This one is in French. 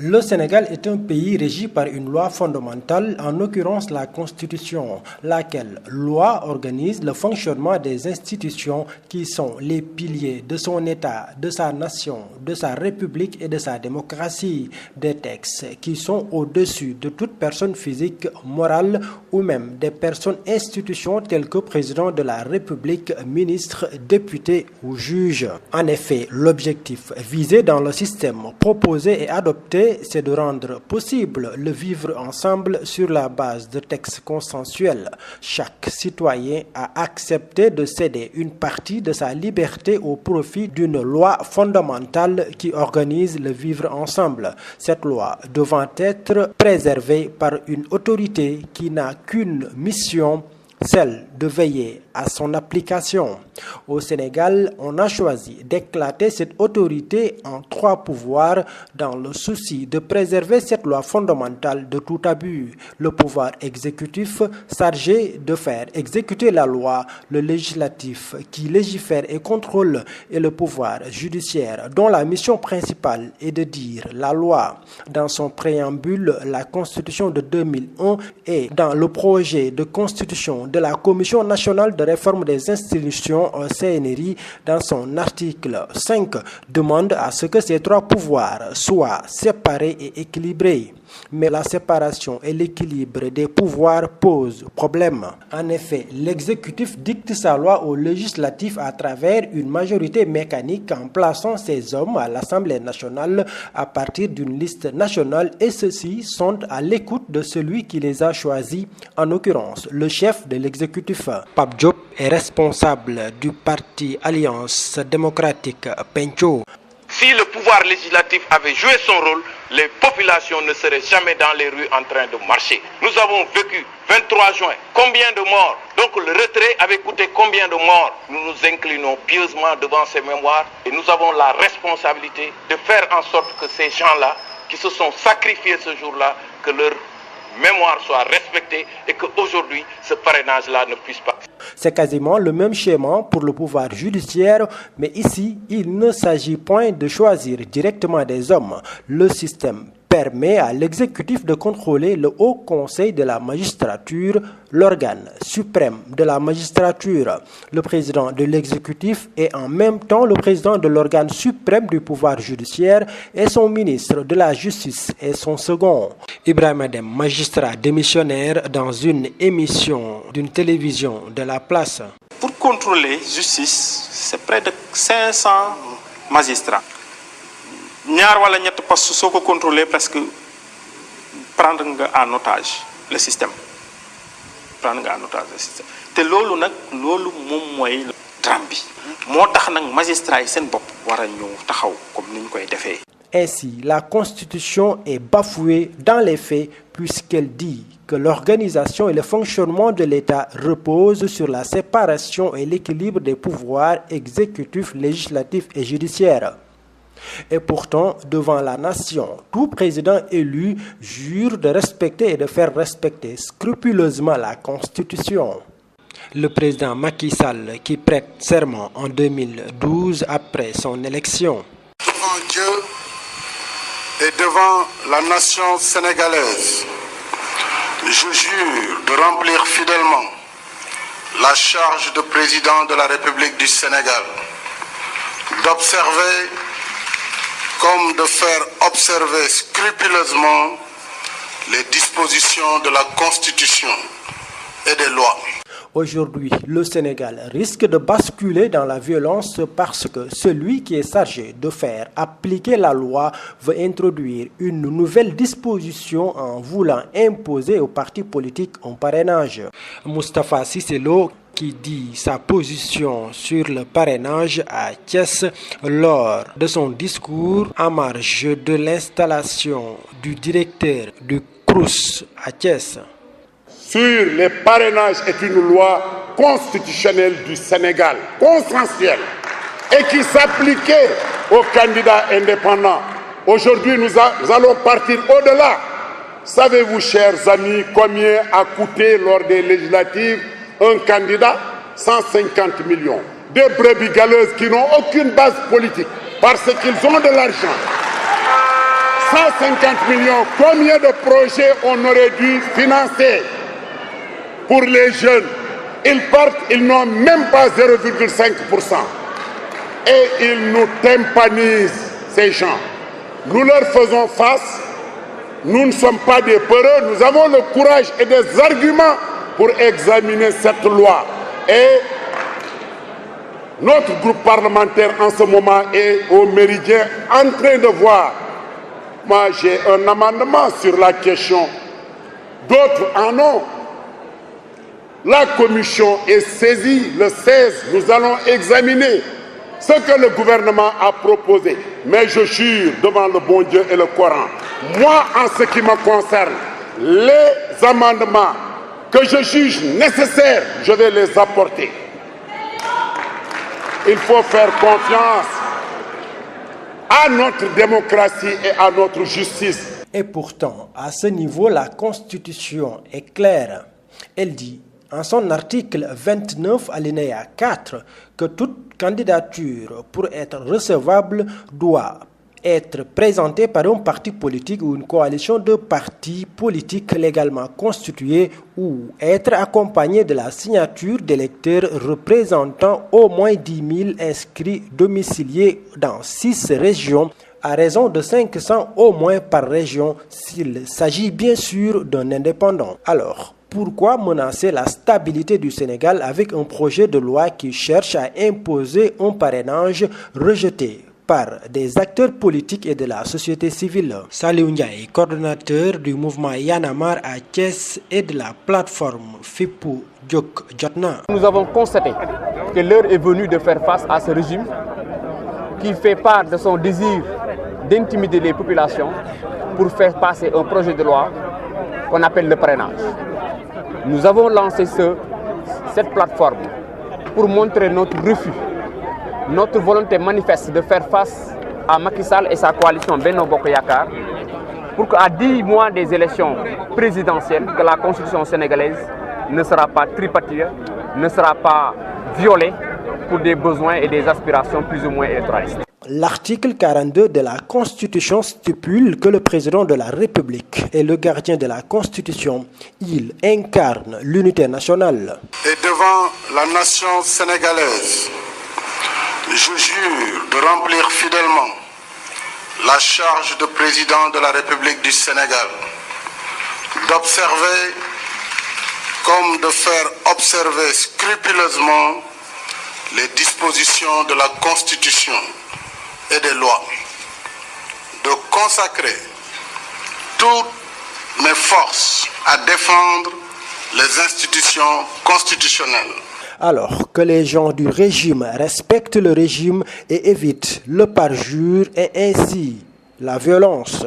Le Sénégal est un pays régi par une loi fondamentale, en l'occurrence la Constitution, laquelle loi organise le fonctionnement des institutions qui sont les piliers de son État, de sa nation, de sa République et de sa démocratie. Des textes qui sont au-dessus de toute personne physique, morale ou même des personnes institutions telles que président de la République, ministre, député ou juge. En effet, l'objectif visé dans le système proposé et adopté, c'est de rendre possible le vivre ensemble sur la base de textes consensuels. Chaque citoyen a accepté de céder une partie de sa liberté au profit d'une loi fondamentale qui organise le vivre ensemble. Cette loi devant être préservée par une autorité qui n'a qu'une mission, celle de veiller à son application. Au Sénégal, on a choisi d'éclater cette autorité en 3 pouvoirs dans le souci de préserver cette loi fondamentale de tout abus. Le pouvoir exécutif chargé de faire exécuter la loi, le législatif qui légifère et contrôle et le pouvoir judiciaire dont la mission principale est de dire la loi. Dans son préambule, la Constitution de 2001 et dans le projet de Constitution de la Commission nationale de réforme des institutions CNRI, dans son article 5, demande à ce que ces 3 pouvoirs soient séparés et équilibrés. Mais la séparation et l'équilibre des pouvoirs posent problème. En effet, l'exécutif dicte sa loi au législatif à travers une majorité mécanique en plaçant ces hommes à l'Assemblée nationale à partir d'une liste nationale, et ceux-ci sont à l'écoute de celui qui les a choisis, en l'occurrence le chef de l'exécutif. Pape Diop est responsable du parti Alliance démocratique Pencho. Si le pouvoir législatif avait joué son rôle, les populations ne seraient jamais dans les rues en train de marcher. Nous avons vécu 23 juin, combien de morts? Donc le retrait avait coûté combien de morts? Nous nous inclinons pieusement devant ces mémoires et nous avons la responsabilité de faire en sorte que ces gens-là, qui se sont sacrifiés ce jour-là, que leur mémoire soit respectée et qu'aujourd'hui ce parrainage-là ne puisse pas. C'est quasiment le même schéma pour le pouvoir judiciaire, mais ici, il ne s'agit point de choisir directement des hommes. Le système permet à l'exécutif de contrôler le Haut Conseil de la magistrature, l'organe suprême de la magistrature. Le président de l'exécutif est en même temps le président de l'organe suprême du pouvoir judiciaire et son ministre de la Justice est son second. Ibrahima Dème, magistrat démissionnaire dans une émission d'une télévision de la place. Pour contrôler justice, c'est près de 500 magistrats. ñaar wala ñett poste soo ko contrôler parce que prendre nga en otage le système te loolu nag loolu moom mooy drame bi moo tax nag magistrat yi seen bopp war a ñëw taxaw comme ni ñu koy defee. Ainsi, la Constitution est bafouée dans les faits puisqu'elle dit que l'organisation et le fonctionnement de l'État reposent sur la séparation et l'équilibre des pouvoirs exécutifs, législatifs et judiciaires. Et pourtant, devant la nation, tout président élu jure de respecter et de faire respecter scrupuleusement la Constitution. Le président Macky Sall qui prête serment en 2012 après son élection. Devant Dieu et devant la nation sénégalaise, je jure de remplir fidèlement la charge de président de la République du Sénégal, d'observer comme de faire observer scrupuleusement les dispositions de la Constitution et des lois. Aujourd'hui, le Sénégal risque de basculer dans la violence parce que celui qui est chargé de faire appliquer la loi veut introduire une nouvelle disposition en voulant imposer aux partis politiques un parrainage. Moustapha Cissé Lo qui dit sa position sur le parrainage à Thiès lors de son discours en marge de l'installation du directeur du CROUS à Thiès. Sur les parrainages est une loi constitutionnelle du Sénégal, consensuelle, et qui s'appliquait aux candidats indépendants. Aujourd'hui, nous allons partir au-delà. Savez-vous, chers amis, combien a coûté lors des législatives un candidat? 150 millions. Des brebis galeuses qui n'ont aucune base politique parce qu'ils ont de l'argent. 150 millions, combien de projets on aurait dû financer pour les jeunes? Ils partent, ils n'ont même pas 0,5%. Et ils nous tympanisent, ces gens. Nous leur faisons face. Nous ne sommes pas des peureux. Nous avons le courage et des arguments pour examiner cette loi. Et notre groupe parlementaire en ce moment est au Méridien en train de voir. Moi, j'ai un amendement sur la question. D'autres en ont. La commission est saisie. Le 16, nous allons examiner ce que le gouvernement a proposé. Mais je jure devant le bon Dieu et le Coran, moi, en ce qui me concerne, les amendements que je juge nécessaires, je vais les apporter. Il faut faire confiance à notre démocratie et à notre justice. Et pourtant, à ce niveau, la Constitution est claire. Elle dit, en son article 29, alinéa 4, que toute candidature pour être recevable doit être présentée par un parti politique ou une coalition de partis politiques légalement constitués ou être accompagnée de la signature d'électeurs représentant au moins 10 000 inscrits domiciliés dans 6 régions à raison de 500 au moins par région s'il s'agit bien sûr d'un indépendant. Alors, pourquoi menacer la stabilité du Sénégal avec un projet de loi qui cherche à imposer un parrainage rejeté par des acteurs politiques et de la société civile? Saliou Ndiaye, coordonnateur du mouvement Y en a marre à Thiès et de la plateforme Fippu Jóg Jotna. Nous avons constaté que l'heure est venue de faire face à ce régime qui fait part de son désir d'intimider les populations pour faire passer un projet de loi qu'on appelle le parrainage. Nous avons lancé cette plateforme pour montrer notre refus, notre volonté manifeste de faire face à Macky Sall et sa coalition Benno Bokk Yakaar pour qu'à 10 mois des élections présidentielles, que la constitution sénégalaise ne sera pas tripatouillée, ne sera pas violée pour des besoins et des aspirations plus ou moins électoralistes. L'article 42 de la Constitution stipule que le président de la République est le gardien de la Constitution. Il incarne l'unité nationale. Et devant la nation sénégalaise, je jure de remplir fidèlement la charge de président de la République du Sénégal, d'observer comme de faire observer scrupuleusement les dispositions de la Constitution et des lois, de consacrer toutes mes forces à défendre les institutions constitutionnelles. Alors que les gens du régime respectent le régime et évitent le parjure et ainsi la violence.